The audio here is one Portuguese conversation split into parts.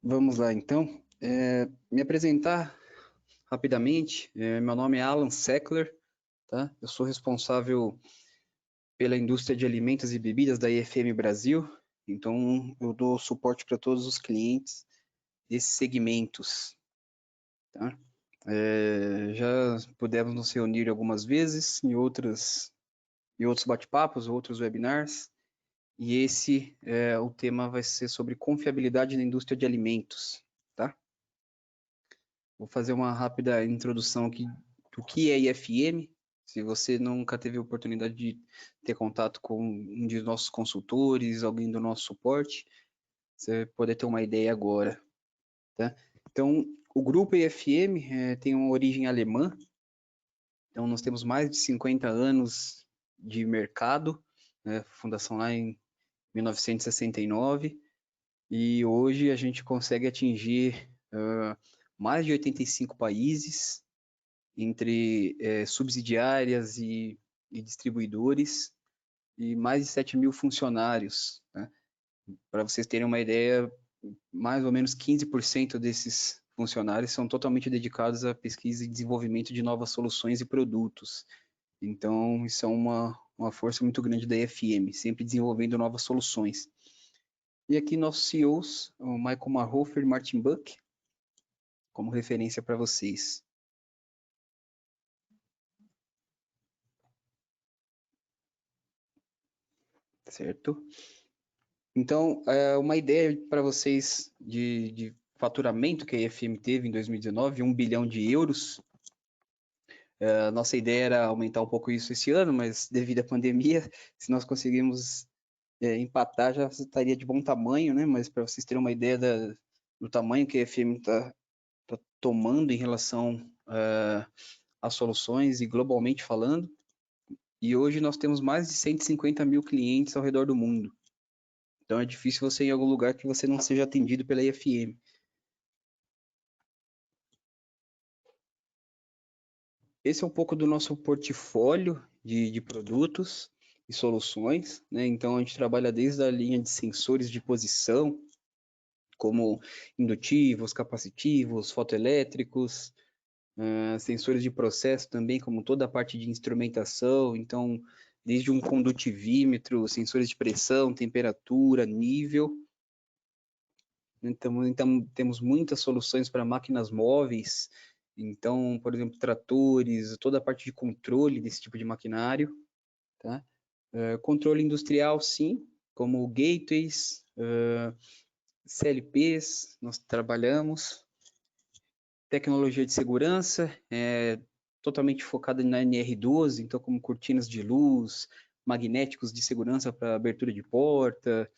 Vamos lá, então. Me apresentar rapidamente. Meu nome é Alan Seckler, tá? Eu sou responsável pela indústria de alimentos e bebidas da IFM Brasil. Então, eu dou suporte para todos os clientes desses segmentos, tá? Já pudemos nos reunir algumas vezes em outros bate-papos, outros webinars. E o tema vai ser sobre confiabilidade na indústria de alimentos, tá? Vou fazer uma rápida introdução aqui do que é IFM. Se você nunca teve a oportunidade de ter contato com um de nossos consultores, alguém do nosso suporte, você vai poder ter uma ideia agora, tá? Então, o grupo IFM tem uma origem alemã. Então, nós temos mais de 50 anos de mercado, né? Fundação lá em 1969, e hoje a gente consegue atingir mais de 85 países, entre subsidiárias e distribuidores, e mais de 7 mil funcionários, né? Para vocês terem uma ideia, mais ou menos 15% desses funcionários são totalmente dedicados à pesquisa e desenvolvimento de novas soluções e produtos. Então, isso é uma força muito grande da EFM, sempre desenvolvendo novas soluções. E aqui nossos CEOs, o Michael Marhofer e Martin Buck, como referência para vocês. Certo? Então, uma ideia para vocês de faturamento que a EFM teve em 2019, 1 bilhão de euros. Nossa ideia era aumentar um pouco isso esse ano, mas devido à pandemia, se nós conseguirmos empatar, já estaria de bom tamanho, né? Mas para vocês terem uma ideia do tamanho que a EFM está tomando em relação às soluções e globalmente falando. E hoje nós temos mais de 150 mil clientes ao redor do mundo. Então é difícil você ir em algum lugar que você não seja atendido pela IFM. Esse é um pouco do nosso portfólio de produtos e soluções, né? Então a gente trabalha desde a linha de sensores de posição, como indutivos, capacitivos, fotoelétricos, sensores de processo também, como toda a parte de instrumentação, então desde um condutivímetro, sensores de pressão, temperatura, nível. Então temos muitas soluções para máquinas móveis, então, por exemplo, tratores, toda a parte de controle desse tipo de maquinário, tá? Controle industrial, sim, como gateways, CLPs, nós trabalhamos. Tecnologia de segurança, totalmente focada na NR12, então como cortinas de luz, magnéticos de segurança para abertura de porta,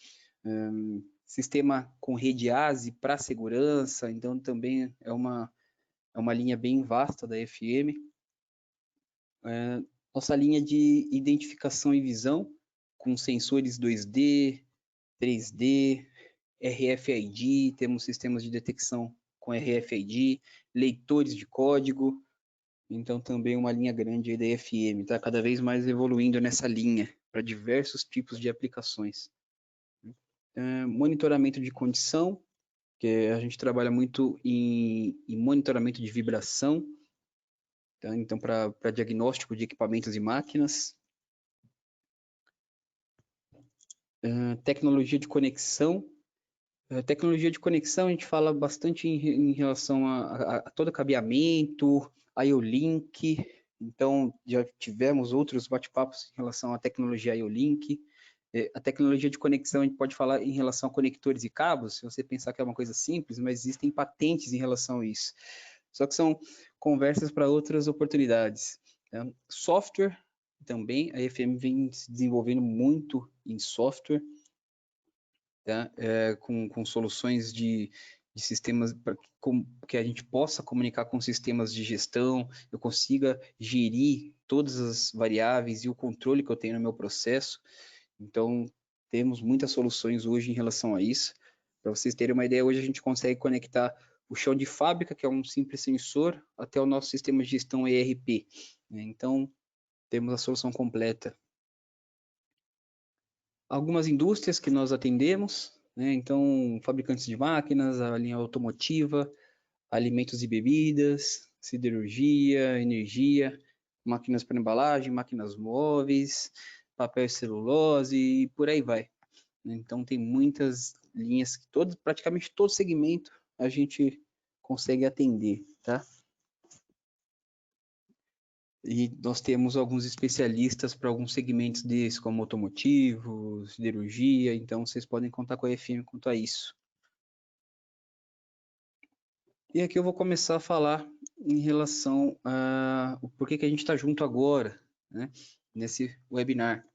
sistema com rede ASI para segurança, então também é uma linha bem vasta da FM. Nossa linha de identificação e visão, com sensores 2D, 3D, RFID, temos sistemas de detecção com RFID, leitores de código, então também uma linha grande aí da FM, está cada vez mais evoluindo nessa linha para diversos tipos de aplicações. Monitoramento de condição, que a gente trabalha muito em monitoramento de vibração, tá? Então para diagnóstico de equipamentos e máquinas. Tecnologia de conexão. Tecnologia de conexão, a gente fala bastante em relação a todo cabeamento, IO-Link, então já tivemos outros bate-papos em relação à tecnologia IO-Link. A tecnologia de conexão a gente pode falar em relação a conectores e cabos, se você pensar que é uma coisa simples, mas existem patentes em relação a isso. Só que são conversas para outras oportunidades. Software também, a EFM vem se desenvolvendo muito em software, tá? Com soluções de sistemas para que a gente possa comunicar com sistemas de gestão, eu consiga gerir todas as variáveis e o controle que eu tenho no meu processo. Então, temos muitas soluções hoje em relação a isso. Para vocês terem uma ideia, hoje a gente consegue conectar o chão de fábrica, que é um simples sensor, até o nosso sistema de gestão ERP, né? Então, temos a solução completa. Algumas indústrias que nós atendemos, né? Então, fabricantes de máquinas, a linha automotiva, alimentos e bebidas, siderurgia, energia, máquinas para embalagem, máquinas móveis, papel e celulose e por aí vai. Então tem muitas linhas que praticamente todo segmento a gente consegue atender, tá? E nós temos alguns especialistas para alguns segmentos desses, como automotivo, siderurgia, então vocês podem contar com a EFM quanto a isso. E aqui eu vou começar a falar em relação a o porquê que a gente está junto agora, né, nesse webinar.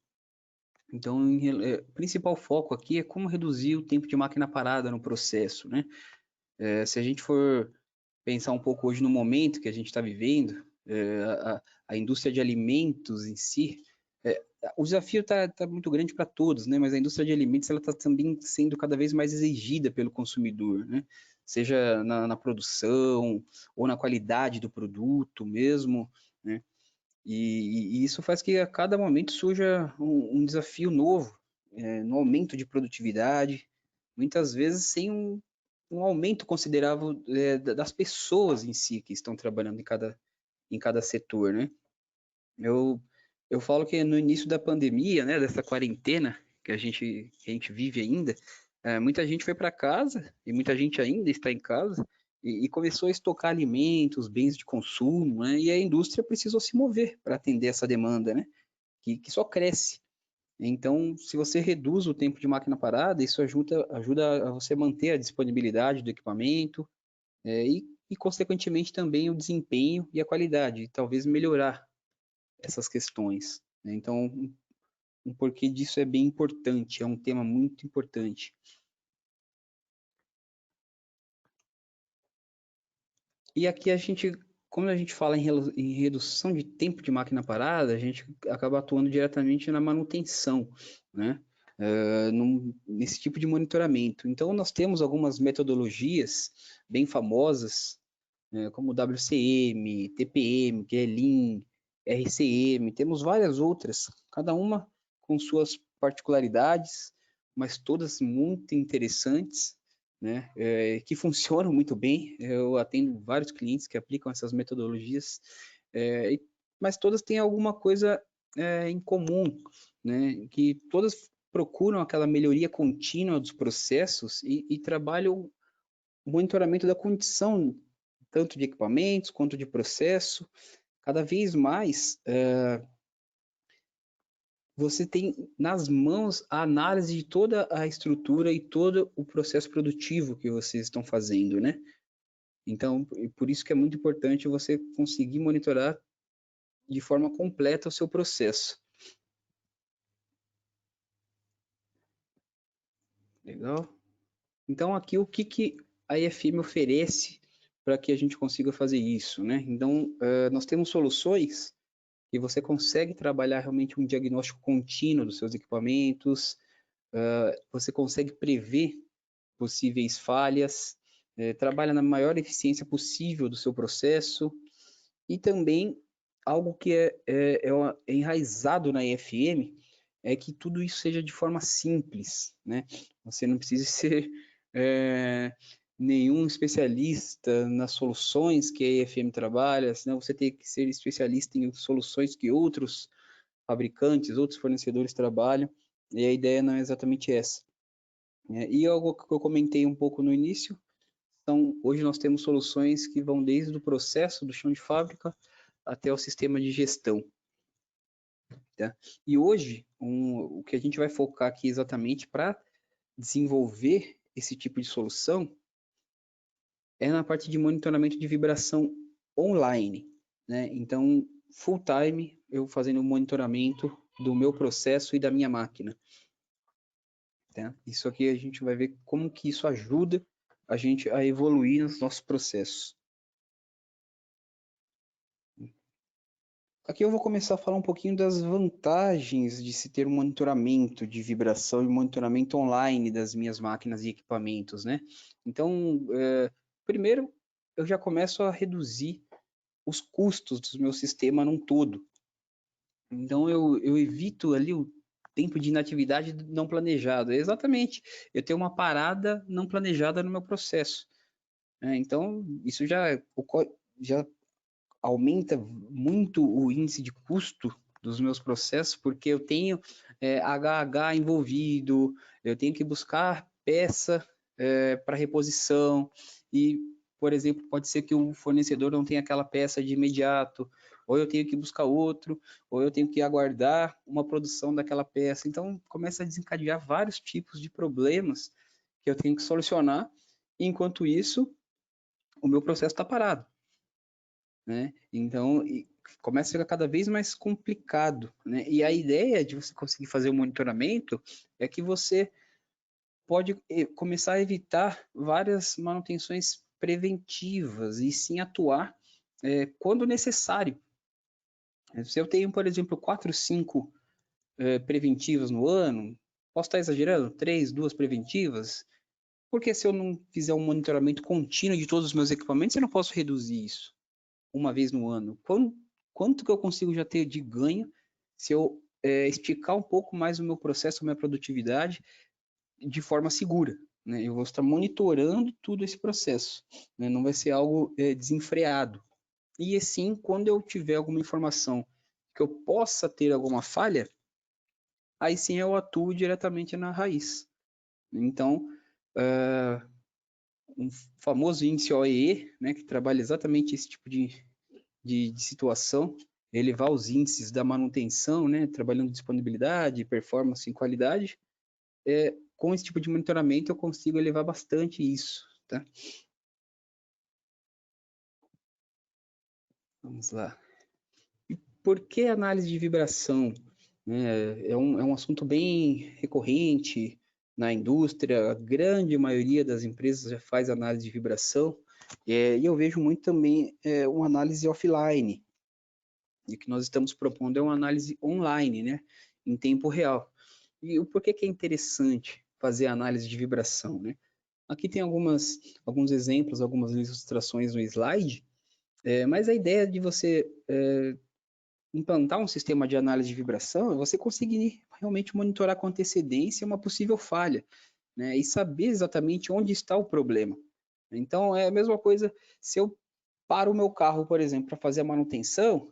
Então, o principal foco aqui é como reduzir o tempo de máquina parada no processo, né? Se a gente for pensar um pouco hoje no momento que a gente está vivendo, a indústria de alimentos em si, o desafio está muito grande para todos, né? Mas a indústria de alimentos ela está também sendo cada vez mais exigida pelo consumidor, né? Seja na produção ou na qualidade do produto mesmo, né? E isso faz que a cada momento surja um desafio novo, no aumento de produtividade, muitas vezes sem um aumento considerável das pessoas em si que estão trabalhando em cada setor, né? Eu, eu falo que no início da pandemia, né, dessa quarentena que a gente vive ainda, muita gente foi para casa e muita gente ainda está em casa e começou a estocar alimentos, bens de consumo, né, e a indústria precisou se mover para atender essa demanda, né, que só cresce. Então, se você reduz o tempo de máquina parada, isso ajuda a você manter a disponibilidade do equipamento consequentemente, também o desempenho e a qualidade, e talvez melhorar essas questões, né? Então, um porquê disso é bem importante, é um tema muito importante. E aqui quando a gente fala em redução de tempo de máquina parada, a gente acaba atuando diretamente na manutenção, né? Nesse tipo de monitoramento. Então, nós temos algumas metodologias bem famosas, como WCM, TPM, que é Lean, RCM, temos várias outras, cada uma com suas particularidades, mas todas muito interessantes, né? Que funcionam muito bem. Eu atendo vários clientes que aplicam essas metodologias, mas todas têm alguma coisa em comum, né? Que todas procuram aquela melhoria contínua dos processos e trabalham o monitoramento da condição tanto de equipamentos quanto de processo. Cada vez mais você tem nas mãos a análise de toda a estrutura e todo o processo produtivo que vocês estão fazendo, né? Então, por isso que é muito importante você conseguir monitorar de forma completa o seu processo. Legal? Então, aqui o que a IFM oferece para que a gente consiga fazer isso, né? Então, nós temos soluções e você consegue trabalhar realmente um diagnóstico contínuo dos seus equipamentos, você consegue prever possíveis falhas, trabalha na maior eficiência possível do seu processo e também algo que é enraizado na EFM é que tudo isso seja de forma simples, né? Você não precisa ser nenhum especialista nas soluções que a EFM trabalha, senão você tem que ser especialista em soluções que outros fabricantes, outros fornecedores trabalham, e a ideia não é exatamente essa. E algo que eu comentei um pouco no início, hoje nós temos soluções que vão desde o processo do chão de fábrica até o sistema de gestão. Tá? E hoje, o que a gente vai focar aqui exatamente para desenvolver esse tipo de solução é na parte de monitoramento de vibração online, né? Então, full time, eu fazendo o monitoramento do meu processo e da minha máquina. Tá? Isso aqui a gente vai ver como que isso ajuda a gente a evoluir nos nossos processos. Aqui eu vou começar a falar um pouquinho das vantagens de se ter um monitoramento de vibração e monitoramento online das minhas máquinas e equipamentos, né? Então, primeiro, eu já começo a reduzir os custos do meu sistema num todo. Então, eu evito ali tempo de inatividade não planejado. Exatamente, eu tenho uma parada não planejada no meu processo. Então, isso já aumenta muito o índice de custo dos meus processos, porque eu tenho HH envolvido, eu tenho que buscar peça para reposição e, por exemplo, pode ser que o fornecedor não tenha aquela peça de imediato, ou eu tenho que buscar outro, ou eu tenho que aguardar uma produção daquela peça. Então, começa a desencadear vários tipos de problemas que eu tenho que solucionar, e, enquanto isso, o meu processo está parado, né? Então, começa a ficar cada vez mais complicado, né? E a ideia de você conseguir fazer o monitoramento é que você pode começar a evitar várias manutenções preventivas e sim atuar quando necessário. Se eu tenho, por exemplo, 4, 5 preventivas no ano, posso estar exagerando? 3, 2 preventivas? Porque se eu não fizer um monitoramento contínuo de todos os meus equipamentos, eu não posso reduzir isso uma vez no ano. Quanto que eu consigo já ter de ganho se eu esticar um pouco mais o meu processo, a minha produtividade de forma segura, né? Eu vou estar monitorando tudo esse processo, né? Não vai ser algo desenfreado. E assim, quando eu tiver alguma informação que eu possa ter alguma falha, aí sim eu atuo diretamente na raiz. Então, um famoso índice OEE, né, que trabalha exatamente esse tipo de situação, elevar os índices da manutenção, né, trabalhando disponibilidade, performance e qualidade. Com esse tipo de monitoramento eu consigo elevar bastante isso, tá? Vamos lá. E por que análise de vibração? É um assunto bem recorrente na indústria, a grande maioria das empresas já faz análise de vibração, e eu vejo muito também uma análise offline, e o que nós estamos propondo é uma análise online, né, em tempo real. E o porquê que é interessante fazer análise de vibração, né? Aqui tem alguns exemplos, algumas ilustrações no slide, mas a ideia de você implantar um sistema de análise de vibração é você conseguir realmente monitorar com antecedência uma possível falha, né? E saber exatamente onde está o problema. Então, é a mesma coisa se eu paro o meu carro, por exemplo, para fazer a manutenção,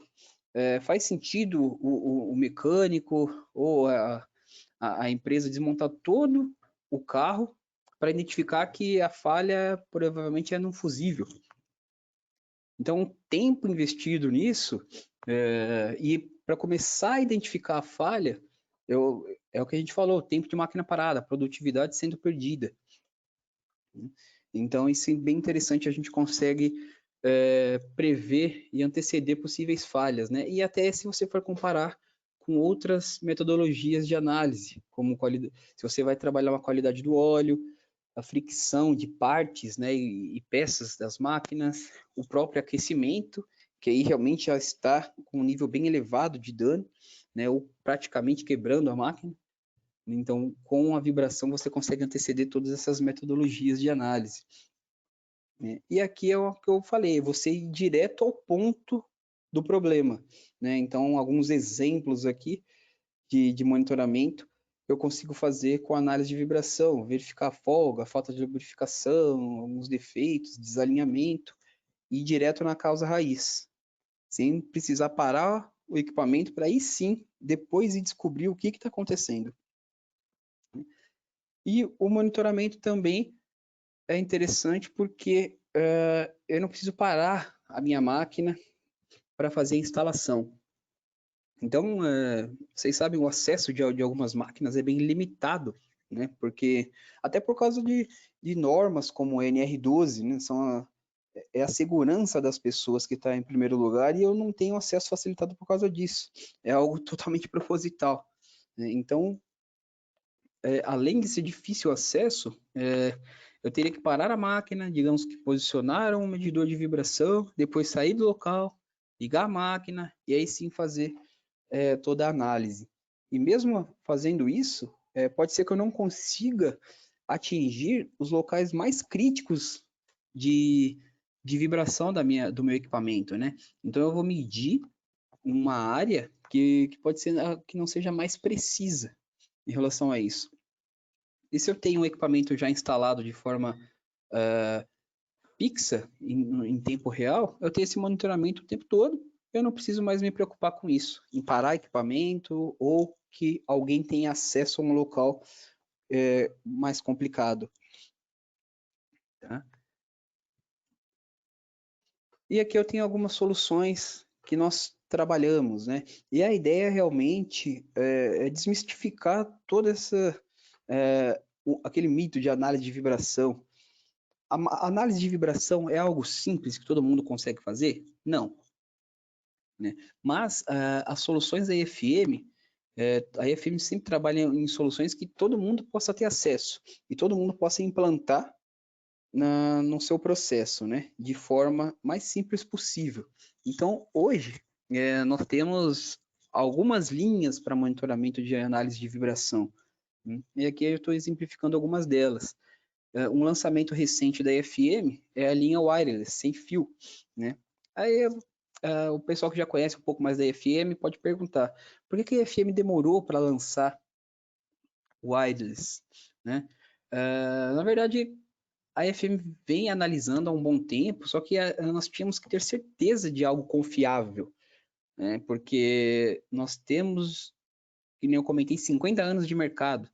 faz sentido o mecânico ou a empresa desmontar todo o carro para identificar que a falha provavelmente é no fusível. Então, o tempo investido nisso e para começar a identificar a falha, é o que a gente falou, tempo de máquina parada, produtividade sendo perdida. Então, isso é bem interessante, a gente consegue prever e anteceder possíveis falhas, né? E até se você for comparar com outras metodologias de análise, como se você vai trabalhar uma qualidade do óleo, a fricção de partes, né, e peças das máquinas, o próprio aquecimento, que aí realmente já está com um nível bem elevado de dano, né, ou praticamente quebrando a máquina. Então, com a vibração, você consegue anteceder todas essas metodologias de análise. E aqui é o que eu falei, você ir direto ao ponto do problema, né? Então, alguns exemplos aqui de monitoramento eu consigo fazer com análise de vibração, verificar a folga, a falta de lubrificação, alguns defeitos, desalinhamento e ir direto na causa raiz, sem precisar parar o equipamento para aí sim, depois ir descobrir o que está acontecendo. E o monitoramento também é interessante porque eu não preciso parar a minha máquina para fazer a instalação. Então, vocês sabem, o acesso de algumas máquinas é bem limitado, né? Porque, até por causa de normas como o NR12, né? É a segurança das pessoas que está em primeiro lugar e eu não tenho acesso facilitado por causa disso. É algo totalmente proposital, né? Então, além de ser difícil o acesso, eu teria que parar a máquina, digamos que posicionar um medidor de vibração, depois sair do local, ligar a máquina e aí sim fazer toda a análise. E mesmo fazendo isso, pode ser que eu não consiga atingir os locais mais críticos de vibração do meu equipamento, né? Então eu vou medir uma área que pode ser que não seja mais precisa. em relação a isso. E se eu tenho um equipamento já instalado de forma fixa, em tempo real, eu tenho esse monitoramento o tempo todo, eu não preciso mais me preocupar com isso, em parar equipamento ou que alguém tenha acesso a um local mais complicado. Tá? E aqui eu tenho algumas soluções que nós trabalhamos, né? E a ideia realmente é desmistificar toda aquele mito de análise de vibração. A análise de vibração é algo simples que todo mundo consegue fazer? Não. Né? Mas as soluções da IFM, a IFM sempre trabalha em soluções que todo mundo possa ter acesso e todo mundo possa implantar no seu processo, né? De forma mais simples possível. Então, hoje, nós temos algumas linhas para monitoramento de análise de vibração. E aqui eu estou exemplificando algumas delas. Um lançamento recente da IFM é a linha wireless, sem fio, né? Aí o pessoal que já conhece um pouco mais da IFM pode perguntar, por que a IFM demorou para lançar wireless, né? Na verdade, a IFM vem analisando há um bom tempo, só que nós tínhamos que ter certeza de algo confiável, né? Porque nós temos, que nem eu comentei, 50 anos de mercado.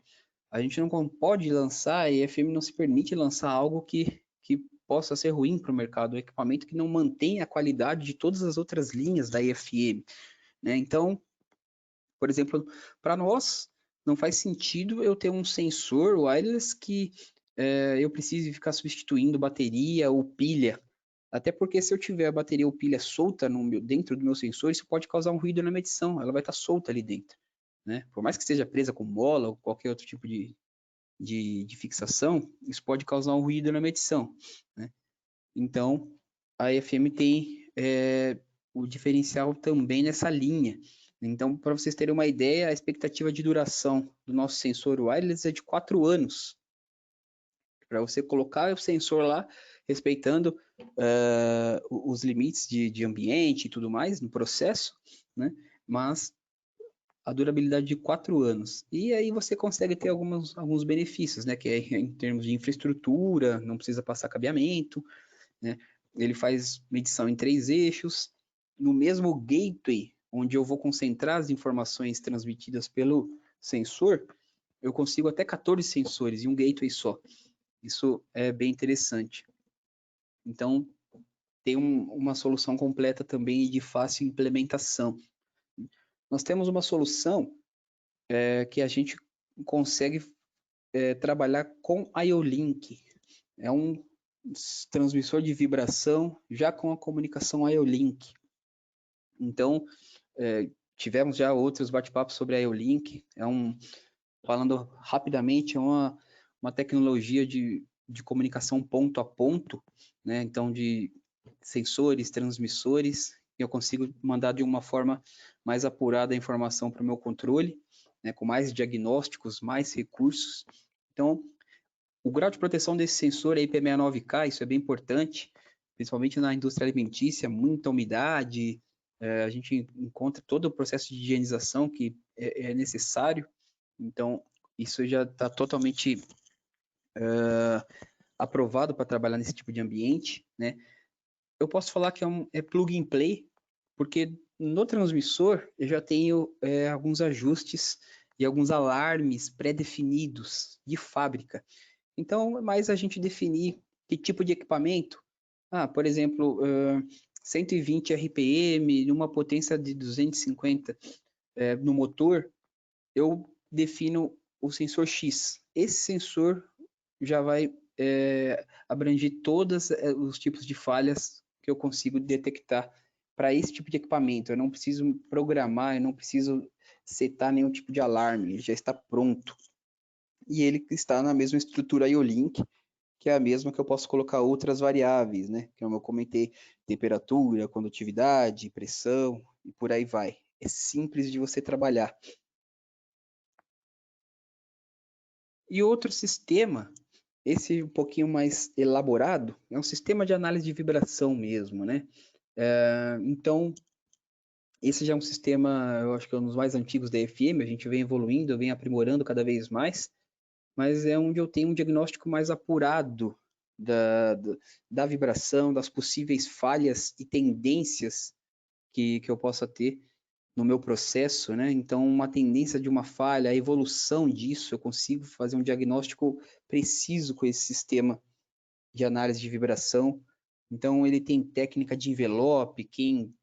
A gente não pode lançar, a IFM não se permite lançar algo que possa ser ruim para o mercado, um equipamento que não mantém a qualidade de todas as outras linhas da IFM. Né? Então, por exemplo, para nós, não faz sentido eu ter um sensor wireless que eu precise ficar substituindo bateria ou pilha. Até porque se eu tiver a bateria ou pilha solta dentro do meu sensor, isso pode causar um ruído na medição, ela vai estar solta ali dentro. Né? Por mais que esteja presa com mola ou qualquer outro tipo de fixação, isso pode causar um ruído na medição. Né? Então, a IFM tem o diferencial também nessa linha. Então, para vocês terem uma ideia, a expectativa de duração do nosso sensor wireless é de 4 anos. Para você colocar o sensor lá, respeitando os limites de ambiente e tudo mais no processo, né? Mas a durabilidade de 4 anos. E aí você consegue ter alguns benefícios, né? Que é em termos de infraestrutura, não precisa passar cabeamento, né? Ele faz medição em 3 eixos. No mesmo gateway, onde eu vou concentrar as informações transmitidas pelo sensor, eu consigo até 14 sensores em um gateway só. Isso é bem interessante. Então, tem uma solução completa também e de fácil implementação. Nós temos uma solução que a gente consegue trabalhar com IO-Link. É um transmissor de vibração já com a comunicação IO-Link. Então, tivemos já outros bate-papos sobre a IO-Link. Falando rapidamente, é uma tecnologia de comunicação ponto a ponto, né? Então, de sensores, transmissores, eu consigo mandar de uma forma mais apurada a informação para o meu controle, né? Com mais diagnósticos, mais recursos. Então, o grau de proteção desse sensor é IP69K, isso é bem importante, principalmente na indústria alimentícia, muita umidade, a gente encontra todo o processo de higienização que é necessário, então isso já está totalmente aprovado para trabalhar nesse tipo de ambiente, né? Eu posso falar que é plug and play, porque no transmissor eu já tenho alguns ajustes e alguns alarmes pré-definidos de fábrica. Então, é mais a gente definir que tipo de equipamento. Por exemplo, 120 RPM, numa potência de 250 no motor, eu defino o sensor X. Esse sensor já vai abranger todos os tipos de falhas que eu consigo detectar para esse tipo de equipamento. Eu não preciso programar, eu não preciso setar nenhum tipo de alarme, ele já está pronto. E ele está na mesma estrutura IO-Link, que é a mesma que eu posso colocar outras variáveis, né? Como eu comentei, temperatura, condutividade, pressão e por aí vai. É simples de você trabalhar. E outro sistema, esse um pouquinho mais elaborado, é um sistema de análise de vibração mesmo, né? Então, Esse já é um sistema, eu acho que é um dos mais antigos da EFM, a gente vem evoluindo, vem aprimorando cada vez mais, mas é onde eu tenho um diagnóstico mais apurado da vibração, das possíveis falhas e tendências que eu possa ter no meu processo, né? Então, uma tendência de uma falha, a evolução disso, eu consigo fazer um diagnóstico preciso com esse sistema de análise de vibração. Então, ele tem técnica de envelope, quem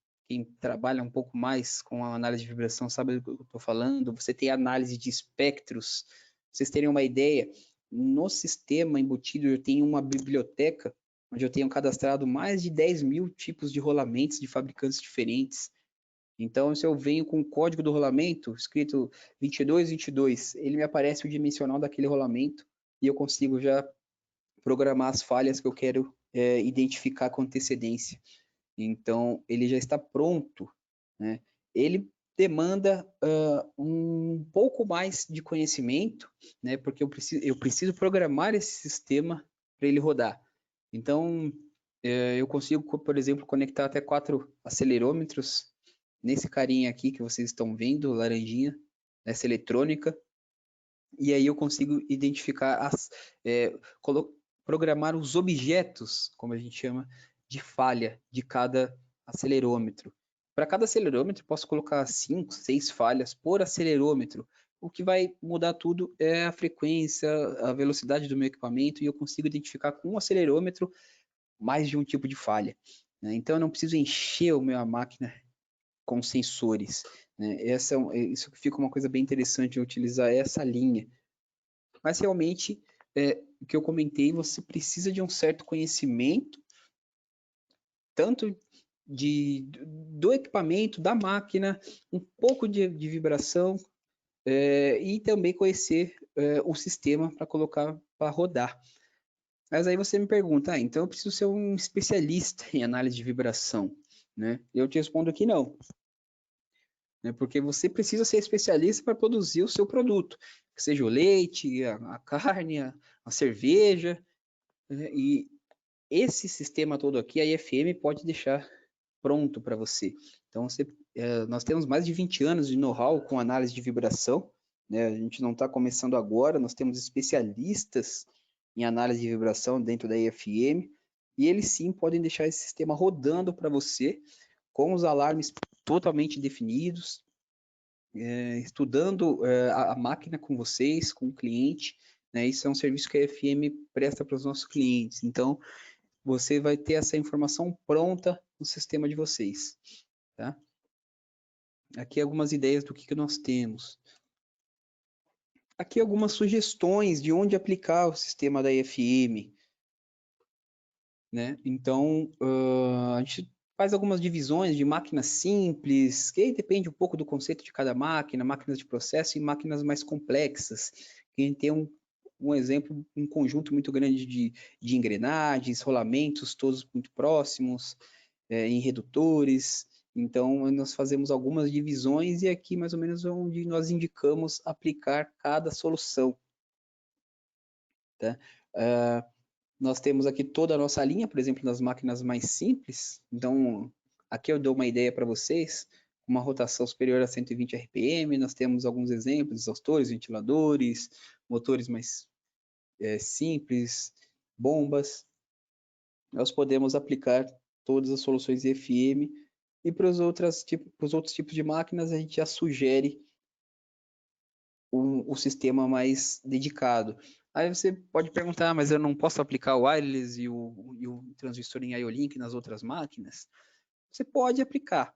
trabalha um pouco mais com a análise de vibração sabe do que eu estou falando. Você tem análise de espectros. Pra vocês terem uma ideia, no sistema embutido eu tenho uma biblioteca onde eu tenho cadastrado mais de 10.000 tipos de rolamentos de fabricantes diferentes. Então, se eu venho com o código do rolamento, escrito 2222, ele me aparece o dimensional daquele rolamento e eu consigo já programar as falhas que eu quero identificar com antecedência. Então, ele já está pronto, né? Ele demanda um pouco mais de conhecimento, né? Porque eu preciso programar esse sistema para ele rodar. Então, eu consigo, por exemplo, conectar até 4 acelerômetros nesse carinha aqui que vocês estão vendo, laranjinha, nessa eletrônica, e aí eu consigo identificar programar os objetos, como a gente chama, de falha de cada acelerômetro. Para cada acelerômetro, posso colocar 5, 6 falhas por acelerômetro. O que vai mudar tudo é a frequência, a velocidade do meu equipamento, e eu consigo identificar com um acelerômetro mais de um tipo de falha. Né? Então, eu não preciso encher a minha máquina com sensores. Né? Isso fica uma coisa bem interessante de utilizar essa linha. Mas realmente, o que eu comentei, você precisa de um certo conhecimento, tanto do equipamento, da máquina, um pouco de vibração, e também conhecer o sistema para colocar para rodar. Mas aí você me pergunta, então eu preciso ser um especialista em análise de vibração, né? Eu te respondo que não, né? Porque você precisa ser especialista para produzir o seu produto, que seja o leite, a carne, a cerveja, né? E esse sistema todo aqui, a IFM pode deixar pronto para você. Então, nós temos mais de 20 anos de know-how com análise de vibração, né? A gente não está começando agora, nós temos especialistas em análise de vibração dentro da IFM, e eles sim podem deixar esse sistema rodando para você, com os alarmes totalmente definidos, estudando a máquina com vocês, com o cliente, né? Isso é um serviço que a IFM presta para os nossos clientes. Então, você vai ter essa informação pronta no sistema de vocês, tá? Aqui algumas ideias do que nós temos. Aqui algumas sugestões de onde aplicar o sistema da IFM, né? Então, a gente faz algumas divisões de máquinas simples, que aí depende um pouco do conceito de cada máquina, máquinas de processo e máquinas mais complexas, que a gente tem um exemplo, um conjunto muito grande de engrenagens, rolamentos, todos muito próximos, em redutores. Então, nós fazemos algumas divisões e aqui mais ou menos onde nós indicamos aplicar cada solução. Tá? Nós temos aqui toda a nossa linha, por exemplo, nas máquinas mais simples. Então, aqui eu dou uma ideia para vocês, uma rotação superior a 120 RPM, nós temos alguns exemplos, exaustores, ventiladores, motores mais simples, bombas. Nós podemos aplicar todas as soluções IFM e para os outros tipos de máquinas a gente já sugere o sistema mais dedicado. Aí você pode perguntar, mas eu não posso aplicar o wireless e o transistor em IO-Link nas outras máquinas? Você pode aplicar,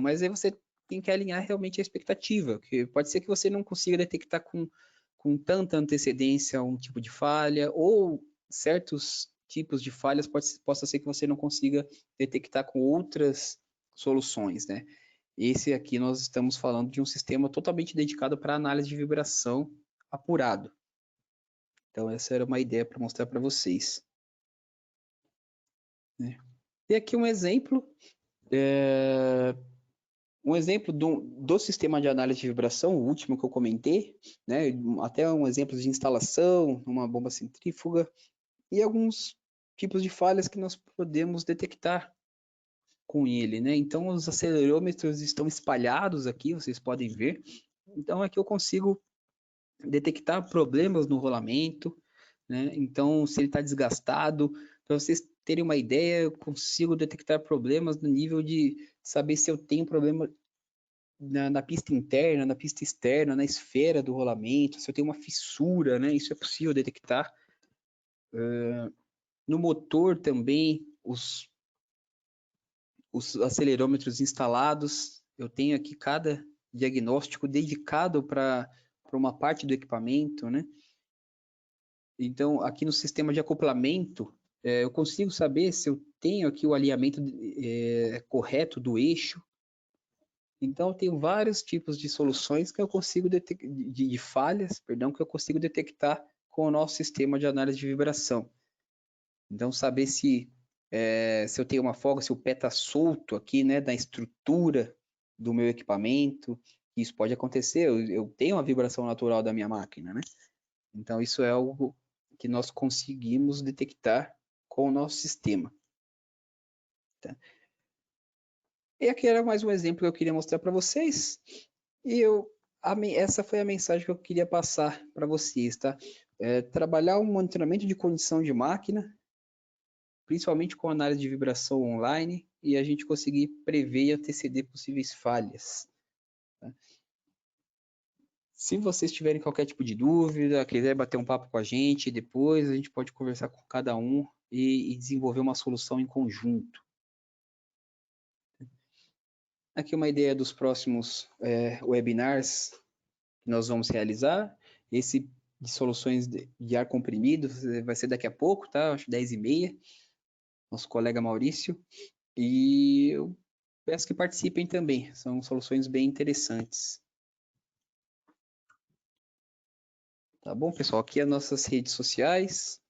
mas aí você tem que alinhar realmente a expectativa, que pode ser que você não consiga detectar com tanta antecedência um tipo de falha, ou certos tipos de falhas possa ser que você não consiga detectar com outras soluções, né? Esse aqui nós estamos falando de um sistema totalmente dedicado para análise de vibração apurado. Então essa era uma ideia para mostrar para vocês. Né? E aqui um exemplo do sistema de análise de vibração, o último que eu comentei, né? Até um exemplo de instalação, uma bomba centrífuga e alguns tipos de falhas que nós podemos detectar com ele, né? Então, os acelerômetros estão espalhados aqui, vocês podem ver. Então, aqui eu consigo detectar problemas no rolamento, né? Então, se ele está desgastado, para vocês terem uma ideia, eu consigo detectar problemas no nível de saber se eu tenho problema na pista interna, na pista externa, na esfera do rolamento, se eu tenho uma fissura, né? Isso é possível detectar. No motor também, os acelerômetros instalados, eu tenho aqui cada diagnóstico dedicado para uma parte do equipamento, né? Então, aqui no sistema de acoplamento, eu consigo saber se eu tenho aqui o alinhamento correto do eixo. Então, eu tenho vários tipos de soluções que eu consigo de falhas, perdão, que eu consigo detectar com o nosso sistema de análise de vibração. Então, saber se eu tenho uma folga, se o pé está solto aqui, né, da estrutura do meu equipamento, isso pode acontecer, eu tenho uma vibração natural da minha máquina, né? Então, isso é algo que nós conseguimos detectar com o nosso sistema. Tá? E aqui era mais um exemplo que eu queria mostrar para vocês. E essa foi a mensagem que eu queria passar para vocês, tá? Trabalhar um monitoramento de condição de máquina, principalmente com análise de vibração online, e a gente conseguir prever e anteceder possíveis falhas. Tá? Se vocês tiverem qualquer tipo de dúvida, quiser bater um papo com a gente, depois a gente pode conversar com cada um e desenvolver uma solução em conjunto. Aqui uma ideia dos próximos webinars que nós vamos realizar. Esse de soluções de ar comprimido vai ser daqui a pouco, tá? Acho 10h30. Nosso colega Maurício. E eu peço que participem também. São soluções bem interessantes. Tá bom, pessoal? Aqui as nossas redes sociais.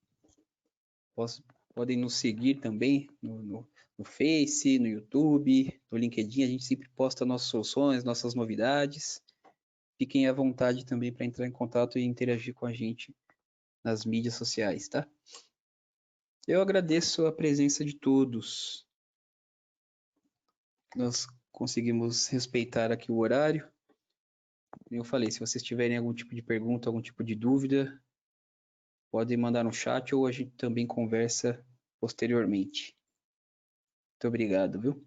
Podem nos seguir também no Face, no YouTube, no LinkedIn. A gente sempre posta nossas soluções, nossas novidades. Fiquem à vontade também para entrar em contato e interagir com a gente nas mídias sociais, tá? Eu agradeço a presença de todos. Nós conseguimos respeitar aqui o horário. Como eu falei, se vocês tiverem algum tipo de pergunta, algum tipo de dúvida, podem mandar no chat ou a gente também conversa posteriormente. Muito obrigado, viu?